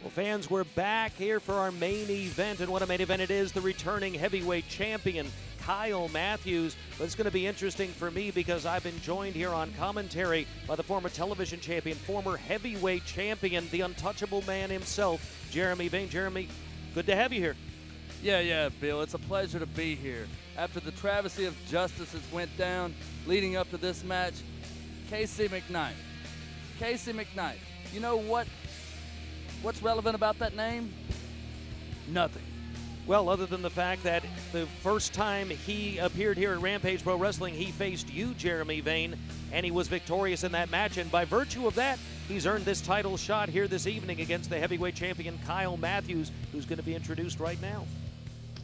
Well, fans, we're back here for our main event, and what a main event it is. The returning heavyweight champion, Kyle Matthews. But it's going to be interesting for me because I've been joined here on commentary by the former television champion, former heavyweight champion, the untouchable man himself, Jeremy Vane. Jeremy, good to have you here. Yeah, Bill, it's a pleasure to be here. After the travesty of justices went down leading up to this match, Casey McKnight. Casey McKnight. You know what's relevant about that name? Nothing. Well, other than the fact that the first time he appeared here at Rampage Pro Wrestling, he faced you, Jeremy Vane, and he was victorious in that match. And by virtue of that, he's earned this title shot here this evening against the heavyweight champion, Kyle Matthews, who's going to be introduced right now.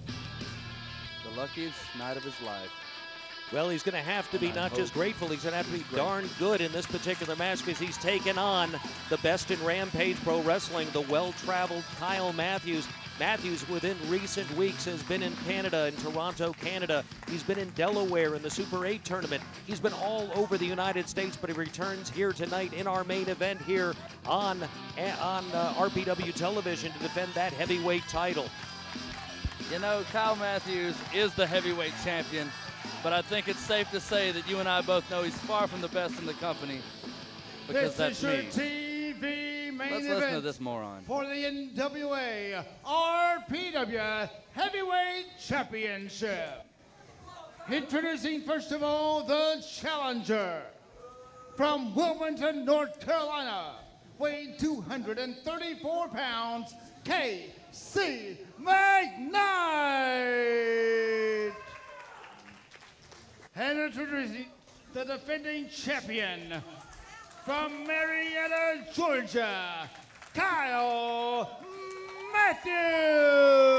The luckiest night of his life. Well, he's going to have to be not just grateful, he's going to have to be darn good in this particular match because he's taken on the best in Rampage Pro Wrestling, the well-traveled Kyle Matthews. Matthews, within recent weeks, has been in Canada, in Toronto, Canada. He's been in Delaware in the Super 8 tournament. He's been all over the United States, but he returns here tonight in our main event here on RPW television to defend that heavyweight title. You know, Kyle Matthews is the heavyweight champion, but I think it's safe to say that you and I both know he's far from the best in the company because that's me. This is your TV main Let's event listen to this moron. for the NWA RPW Heavyweight Championship. Introducing first of all the challenger from Wilmington, North Carolina, weighing 234 pounds, Casey McKnight. And introducing the defending champion from Marietta, Georgia, Kyle Matthews.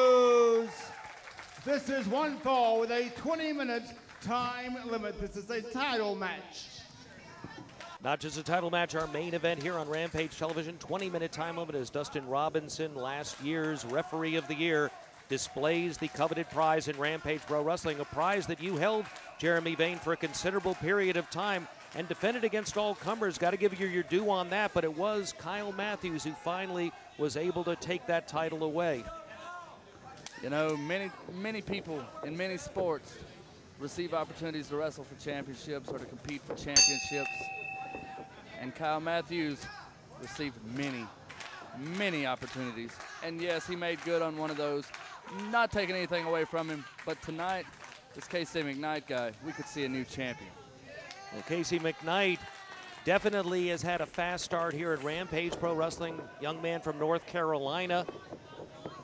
This is one fall with a 20-minute time limit. This is a title match. Not just a title match, our main event here on Rampage Television. 20-minute time limit as Dustin Robinson, last year's Referee of the Year, displays the coveted prize in Rampage Pro Wrestling, a prize that you held, Jeremy Vane, for a considerable period of time and defended against all comers. Got to give you your due on that, but it was Kyle Matthews who finally was able to take that title away. You know, many people in many sports receive opportunities to wrestle for championships or to compete for championships. And Kyle Matthews received many opportunities. And yes, he made good on one of those. Not taking anything away from him, but tonight, this Casey McKnight guy, we could see a new champion. Well, Casey McKnight definitely has had a fast start here at Rampage Pro Wrestling. Young man from North Carolina.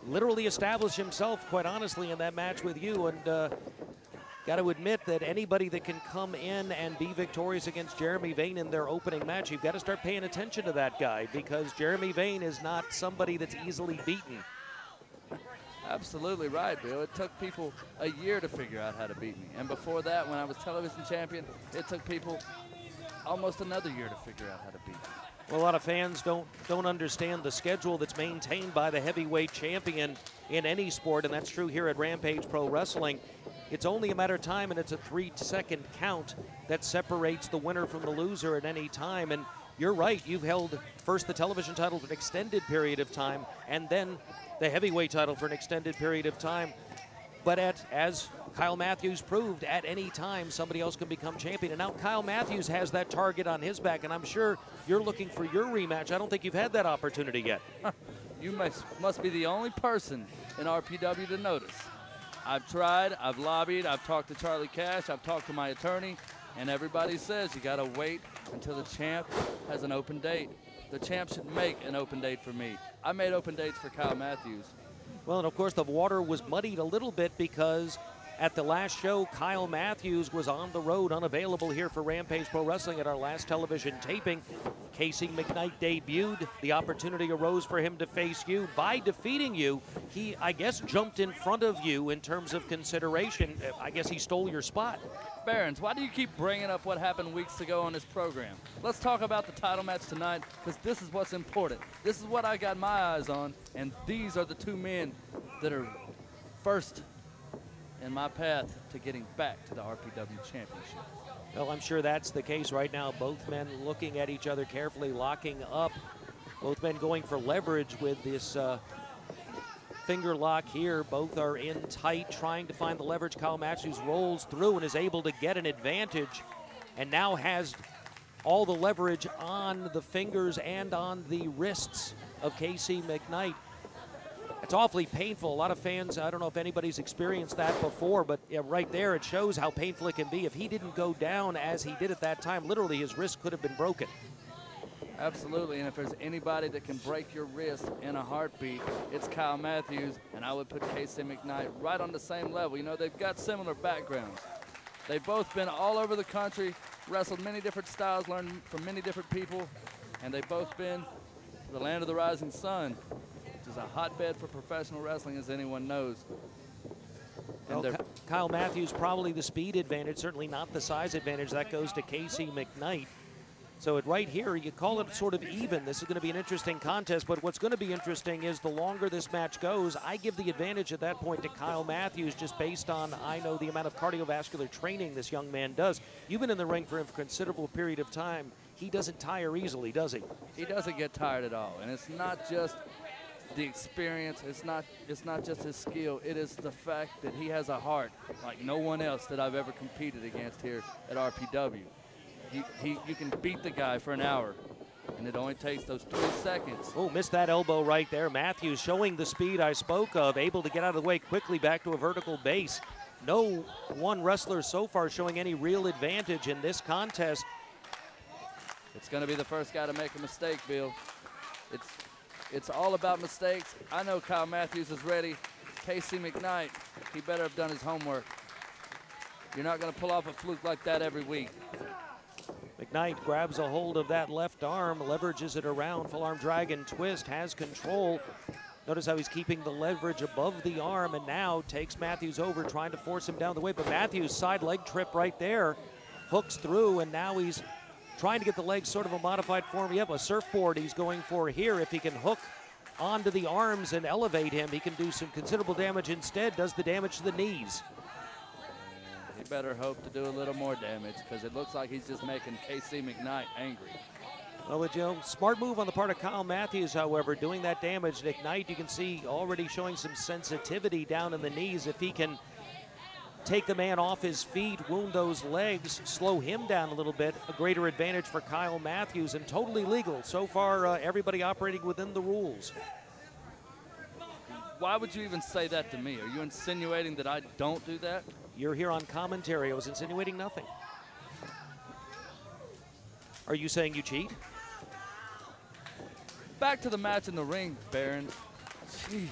Literally established himself, quite honestly, in that match with you. And got to admit that anybody that can come in and be victorious against Jeremy Vane in their opening match, you've got to start paying attention to that guy because Jeremy Vane is not somebody that's easily beaten. Absolutely right, Bill. It took people a year to figure out how to beat me. And before that, when I was television champion, it took people almost another year to figure out how to beat me. Well, a lot of fans don't understand the schedule that's maintained by the heavyweight champion in any sport, and that's true here at Rampage Pro Wrestling. It's only a matter of time, and it's a 3-second count that separates the winner from the loser at any time. And you're right, you've held first the television title for an extended period of time, and then the heavyweight title for an extended period of time. But as Kyle Matthews proved, at any time somebody else can become champion. And now Kyle Matthews has that target on his back, and I'm sure you're looking for your rematch. I don't think you've had that opportunity yet. You must be the only person in RPW to notice. I've tried, I've lobbied, I've talked to Charlie Cash, I've talked to my attorney, and everybody says you got to wait until the champ has an open date. The champ should make an open date for me. I made open dates for Kyle Matthews. Well, and of course the water was muddied a little bit because at the last show, Kyle Matthews was on the road, unavailable here for Rampage Pro Wrestling at our last television taping. Casey McKnight debuted. The opportunity arose for him to face you. By defeating you, he, I guess, jumped in front of you in terms of consideration. I guess he stole your spot. Barons, why do you keep bringing up what happened weeks ago on this program? Let's talk about the title match tonight, because this is what's important. This is what I got my eyes on, and these are the two men that are first in my path to getting back to the RPW Championship. Well, I'm sure that's the case right now. Both men looking at each other carefully, locking up. Both men going for leverage with this finger lock here. Both are in tight, trying to find the leverage. Kyle Matthews rolls through and is able to get an advantage, and now has all the leverage on the fingers and on the wrists of Casey McKnight. It's awfully painful. A lot of fans, I don't know if anybody's experienced that before, but yeah, right there it shows how painful it can be. If he didn't go down as he did at that time, literally his wrist could have been broken. Absolutely, and if there's anybody that can break your wrist in a heartbeat, it's Kyle Matthews, and I would put Casey McKnight right on the same level. You know, they've got similar backgrounds. They've both been all over the country, wrestled many different styles, learned from many different people, and they've both been to the land of the rising sun, which is a hotbed for professional wrestling, as anyone knows. Well, Kyle Matthews probably the speed advantage, certainly not the size advantage. That goes to Casey McKnight. So right here, you call it sort of even. This is going to be an interesting contest, but what's going to be interesting is the longer this match goes, I give the advantage at that point to Kyle Matthews just based on, I know, the amount of cardiovascular training this young man does. You've been in the ring for him for a considerable period of time. He doesn't tire easily, does he? He doesn't get tired at all, and it's not just the experience, it's not just his skill, it is the fact that he has a heart like no one else that I've ever competed against here at RPW. You can beat the guy for an hour, and it only takes those 3 seconds. Oh, missed that elbow right there. Matthews showing the speed I spoke of, able to get out of the way quickly back to a vertical base. No one wrestler so far showing any real advantage in this contest. It's going to be the first guy to make a mistake, Bill. It's all about mistakes. I know Kyle Matthews is ready. Casey McKnight, he better have done his homework. You're not going to pull off a fluke like that every week. McKnight grabs a hold of that left arm, leverages it around, full arm dragon twist, has control. Notice how he's keeping the leverage above the arm and now takes Matthews over, trying to force him down the way. But Matthews, side leg trip right there, hooks through, and now he's trying to get the legs sort of a modified form. Yep, a surfboard he's going for here. If he can hook onto the arms and elevate him, he can do some considerable damage. Instead, does the damage to the knees. He better hope to do a little more damage, because it looks like he's just making Casey McKnight angry. Well, you know, smart move on the part of Kyle Matthews, however, doing that damage. McKnight, you can see already showing some sensitivity down in the knees. If he can take the man off his feet, wound those legs, slow him down a little bit, a greater advantage for Kyle Matthews, and totally legal. So far, everybody operating within the rules. Why would you even say that to me? Are you insinuating that I don't do that? You're here on commentary. I was insinuating nothing. Are you saying you cheat? Back to the match in the ring, Baron. Jeez.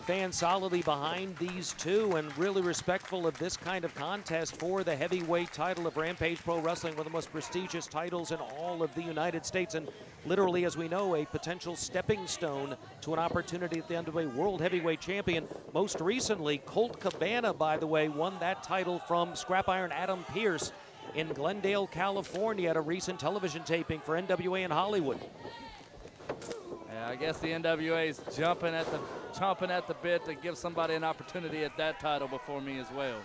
Fans solidly behind these two and really respectful of this kind of contest for the heavyweight title of Rampage Pro Wrestling, one of the most prestigious titles in all of the United States, and literally, as we know, a potential stepping stone to an opportunity at the end of a world heavyweight champion. Most recently, Colt Cabana, by the way, won that title from Scrap Iron Adam Pearce in Glendale, California at a recent television taping for NWA in Hollywood. Yeah, I guess the NWA is chomping at the bit to give somebody an opportunity at that title before me as well.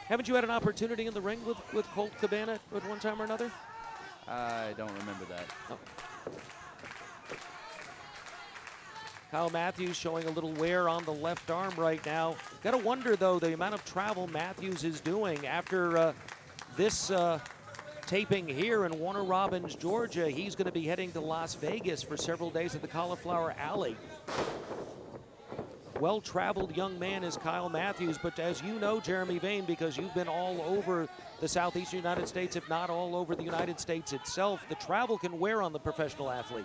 Haven't you had an opportunity in the ring with Colt Cabana at one time or another? I don't remember that. Oh. Kyle Matthews showing a little wear on the left arm right now. Got to wonder, though, the amount of travel Matthews is doing after this taping here in Warner Robins, Georgia. He's going to be heading to Las Vegas for several days at the Cauliflower Alley. Well-traveled young man is Kyle Matthews, but as you know, Jeremy Vane, because you've been all over the southeastern United States, if not all over the United States itself, the travel can wear on the professional athlete.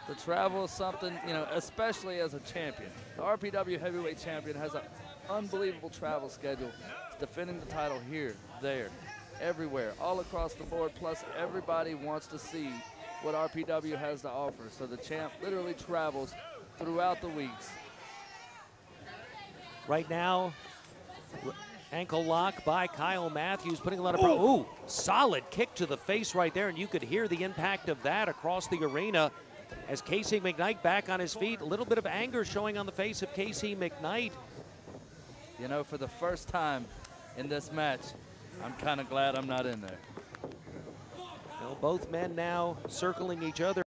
The travel is something, you know, especially as a champion. The RPW heavyweight champion has an unbelievable travel schedule, defending the title here, there, everywhere, all across the board, plus everybody wants to see what RPW has to offer. So the champ literally travels throughout the weeks. Right now, ankle lock by Kyle Matthews, putting a lot of pressure. Ooh, solid kick to the face right there, and you could hear the impact of that across the arena as Casey McKnight back on his feet. A little bit of anger showing on the face of Casey McKnight. You know, for the first time in this match, I'm kind of glad I'm not in there. Well, both men now circling each other.